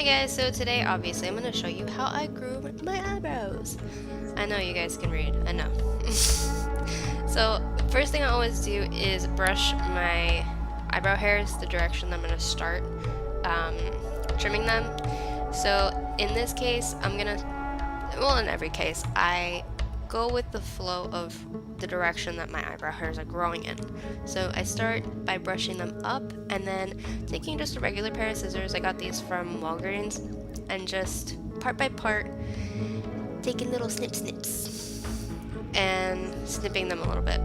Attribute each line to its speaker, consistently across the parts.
Speaker 1: guys, so today obviously I'm going to show you how I grew my eyebrows. I know you guys can read, I know. So first thing I always do is brush my eyebrow hairs the direction I'm going to start trimming them. So in this case I'm going to, well in every case, I go with the flow of the direction that my eyebrow hairs are growing in. So I start by brushing them up and then taking just a regular pair of scissors, I got these from Walgreens, and just part by part taking little snips and snipping them a little bit.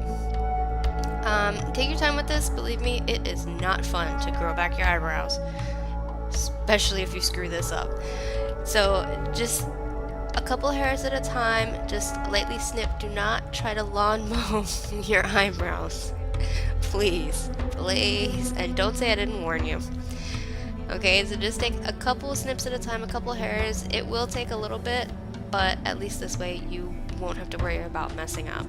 Speaker 1: Take your time with this, believe me, it is not fun to grow back your eyebrows, especially if you screw this up. So just a couple hairs at a time, just lightly snip. Do not try to lawn mow your eyebrows. Please, please. And don't say I didn't warn you. Okay, so just take a couple snips at a time, a couple hairs. It will take a little bit, but at least this way you won't have to worry about messing up.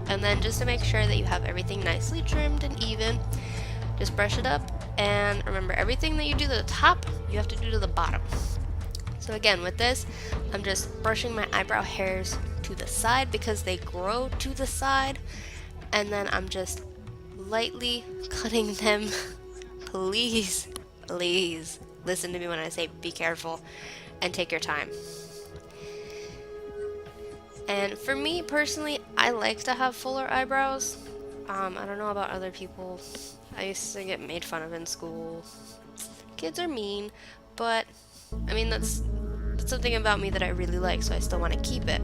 Speaker 1: And then just to make sure that you have everything nicely trimmed and even, just brush it up. And remember, everything that you do to the top, you have to do to the bottom. So again, with this, I'm just brushing my eyebrow hairs to the side because they grow to the side, and then I'm just lightly cutting them. Please, please listen to me when I say be careful and take your time. And for me personally, I like to have fuller eyebrows. I don't know about other people. I used to get made fun of in school. Kids are mean, but I mean, that's something about me that I really like, so I still want to keep it.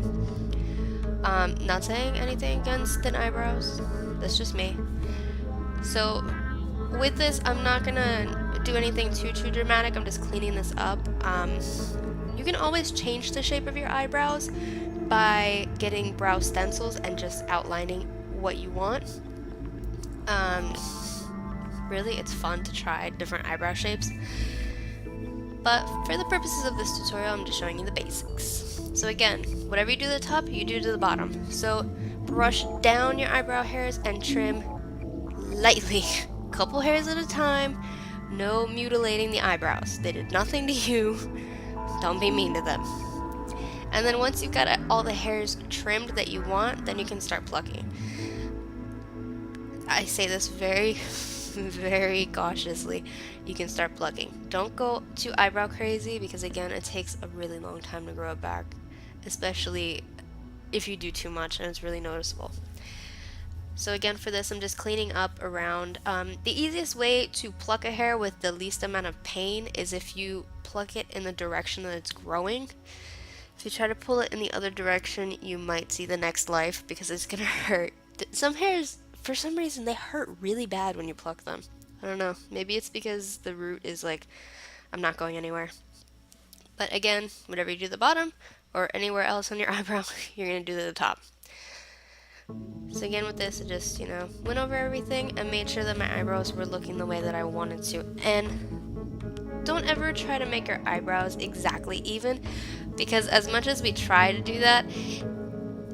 Speaker 1: Not saying anything against thin eyebrows, that's just me. So with this, I'm not gonna do anything too dramatic, I'm just cleaning this up. You can always change the shape of your eyebrows by getting brow stencils and just outlining what you want. Really, it's fun to try different eyebrow shapes. But for the purposes of this tutorial, I'm just showing you the basics. So again, whatever you do to the top, you do to the bottom. So brush down your eyebrow hairs and trim lightly, couple hairs at a time. No mutilating the eyebrows. They did nothing to you. Don't be mean to them. And then once you've got all the hairs trimmed that you want, then you can start plucking. I say this very cautiously. You can start plucking. Don't go too eyebrow crazy because again, it takes a really long time to grow it back, especially if you do too much and it's really noticeable. So again, for this, I'm just cleaning up around. The easiest way to pluck a hair with the least amount of pain is if you pluck it in the direction that it's growing. If you try to pull it in the other direction, you might see the next life because it's gonna hurt. Some hairs, for some reason, they hurt really bad when you pluck them. I don't know, maybe it's because the root is like, I'm not going anywhere. But again, whatever you do to the bottom or anywhere else on your eyebrow, you're gonna do to the top. So again, with this, I just, went over everything and made sure that my eyebrows were looking the way that I wanted to. And don't ever try to make your eyebrows exactly even, because as much as we try to do that,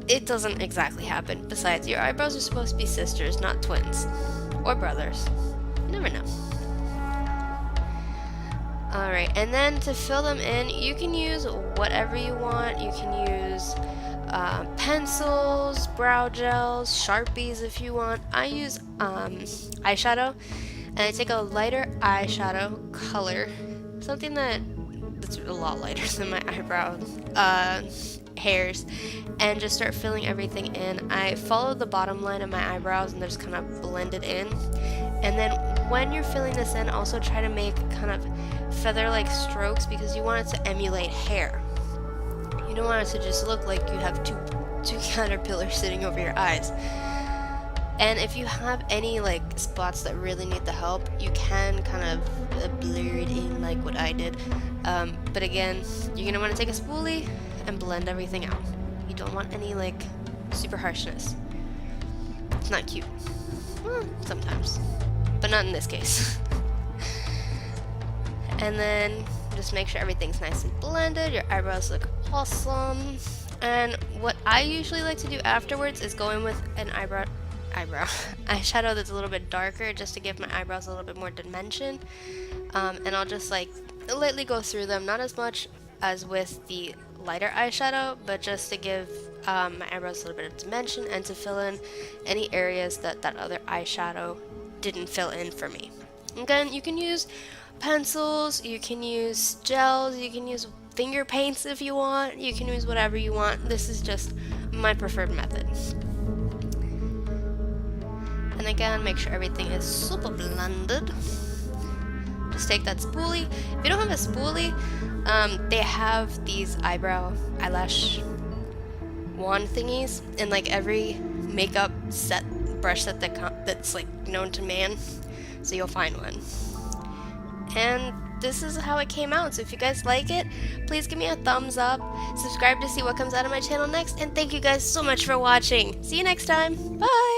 Speaker 1: it doesn't exactly happen. Besides, your eyebrows are supposed to be sisters, not twins. Or brothers. You never know. Alright, and then to fill them in, you can use whatever you want. You can use pencils, brow gels, Sharpies if you want. I use eyeshadow, and I take a lighter eyeshadow color, something that's a lot lighter than my eyebrow hairs, and just start filling everything in. I follow the bottom line of my eyebrows and just kind of blend it in. And then when you're filling this in, also try to make kind of feather-like strokes because you want it to emulate hair. You don't want it to just look like you have two caterpillars sitting over your eyes. And if you have any like spots that really need the help, you can kind of blur it in like what I did. But again, you're gonna want to take a spoolie and blend everything out. You don't want any like super harshness. It's not cute. Well, sometimes, but not in this case. And then just make sure everything's nicely blended. Your eyebrows look awesome. And what I usually like to do afterwards is go in with an eyebrow eyeshadow that's a little bit darker, just to give my eyebrows a little bit more dimension. And I'll just like lightly go through them, not as much as with the lighter eyeshadow, but just to give my eyebrows a little bit of dimension and to fill in any areas that that other eyeshadow didn't fill in for me. Again, you can use pencils, you can use gels, you can use finger paints if you want, you can use whatever you want. This is just my preferred method. And again, make sure everything is super blended. Just take that spoolie. If you don't have a spoolie, they have these eyelash wand thingies in like every makeup set brush set that's like known to man. So you'll find one. And this is how it came out. So if you guys like it, please give me a thumbs up. Subscribe to see what comes out of my channel next. And thank you guys so much for watching. See you next time. Bye!